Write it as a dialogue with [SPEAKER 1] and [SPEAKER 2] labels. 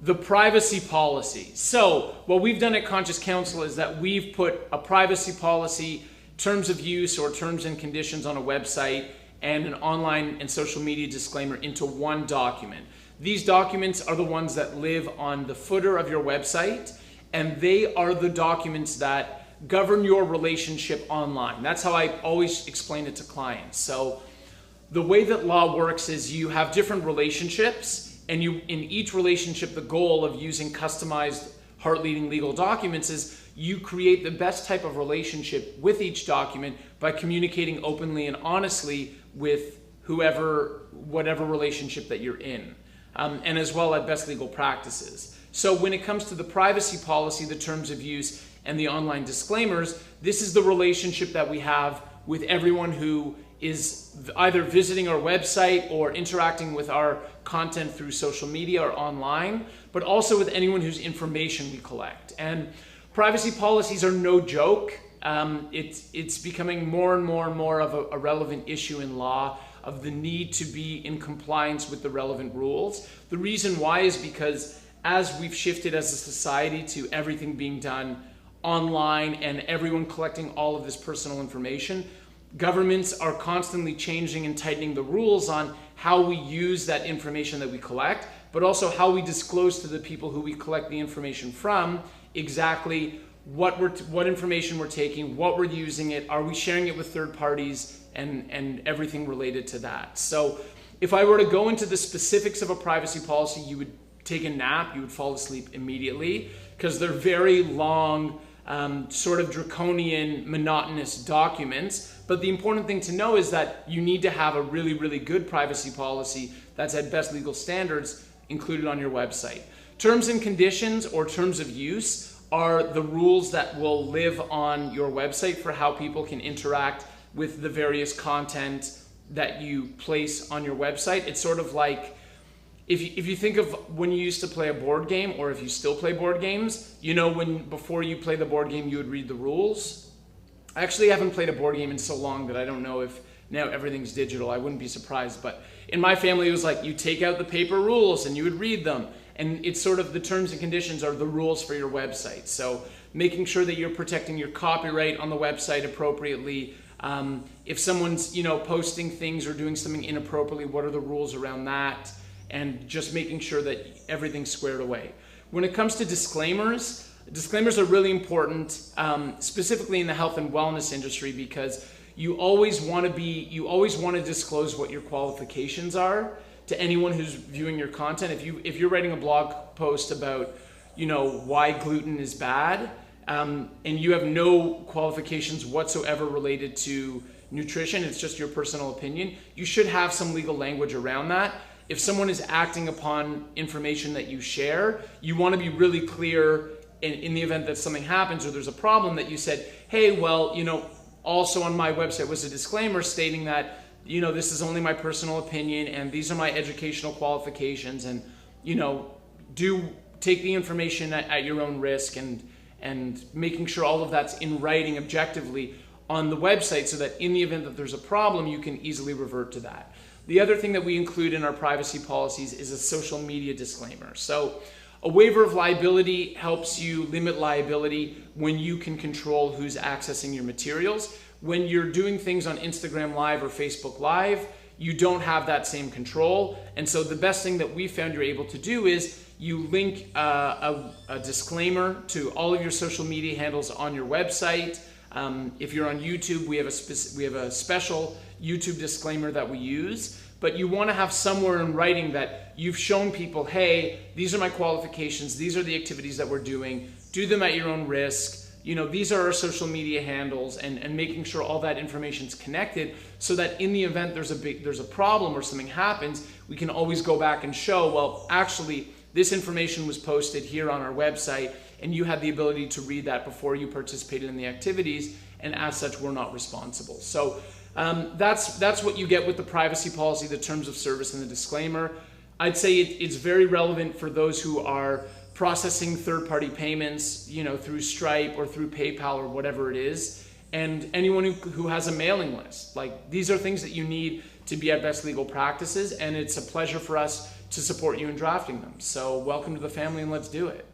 [SPEAKER 1] the privacy policy. So what we've done at Conscious Counsel is that we've put a privacy policy, terms of use or terms and conditions on a website, and an online and social media disclaimer into one document. These documents are the ones that live on the footer of your website, and they are the documents that govern your relationship online. That's how I always explain it to clients. So the way that law works is you have different relationships, and in each relationship, the goal of using customized heart-leading legal documents is you create the best type of relationship with each document by communicating openly and honestly with whatever relationship that you're in, and as well as best legal practices. So when it comes to the privacy policy, the terms of use, and the online disclaimers, this is the relationship that we have with everyone who is either visiting our website or interacting with our content through social media or online, but also with anyone whose information we collect. And privacy policies are no joke. It's becoming more and more and more of a relevant issue in law, of the need to be in compliance with the relevant rules. The reason why is because as we've shifted as a society to everything being done online and everyone collecting all of this personal information, governments are constantly changing and tightening the rules on how we use that information that we collect, but also how we disclose to the people who we collect the information from exactly what information we're taking, what we're using it, are we sharing it with third parties, and everything related to that. So if I were to go into the specifics of a privacy policy, you would take a nap, you would fall asleep immediately, because they're very long, sort of draconian, monotonous documents. But the important thing to know is that you need to have a really, really good privacy policy that's at best legal standards included on your website. Terms and conditions or terms of use are the rules that will live on your website for how people can interact with the various content that you place on your website. It's sort of like, if you think of when you used to play a board game, or if you still play board games, you know, when before you play the board game, you would read the rules. I actually haven't played a board game in so long that I don't know if now everything's digital. I wouldn't be surprised. But in my family, it was like you take out the paper rules and you would read them. And it's sort of the terms and conditions are the rules for your website. So making sure that you're protecting your copyright on the website appropriately. If someone's, posting things or doing something inappropriately, what are the rules around that? And just making sure that everything's squared away. When it comes to disclaimers are really important, specifically in the health and wellness industry, because you always want to disclose what your qualifications are to anyone who's viewing your content. If you're writing a blog post about, why gluten is bad, and you have no qualifications whatsoever related to nutrition, it's just your personal opinion, you should have some legal language around that. If someone is acting upon information that you share, you want to be really clear in the event that something happens or there's a problem, that you said, hey, well, also on my website was a disclaimer stating that, this is only my personal opinion and these are my educational qualifications, and, do take the information at your own risk, and making sure all of that's in writing objectively on the website so that in the event that there's a problem, you can easily revert to that. The other thing that we include in our privacy policies is a social media disclaimer. So a waiver of liability helps you limit liability when you can control who's accessing your materials. When you're doing things on Instagram Live or Facebook Live, you don't have that same control. And so the best thing that we found you're able to do is you link a disclaimer to all of your social media handles on your website. If you're on YouTube, we have a special YouTube disclaimer that we use, but you want to have somewhere in writing that you've shown people, hey, these are my qualifications, these are the activities that we're doing, do them at your own risk, these are our social media handles, and making sure all that information is connected so that in the event there's a problem or something happens, we can always go back and show, well, actually, this information was posted here on our website, and you had the ability to read that before you participated in the activities, and as such, we're not responsible. So that's what you get with the privacy policy, the terms of service, and the disclaimer. I'd say it's very relevant for those who are processing third-party payments, through Stripe or through PayPal or whatever it is, and anyone who has a mailing list. Like, these are things that you need to be at best legal practices, and it's a pleasure for us to support you in drafting them. So welcome to the family, and let's do it.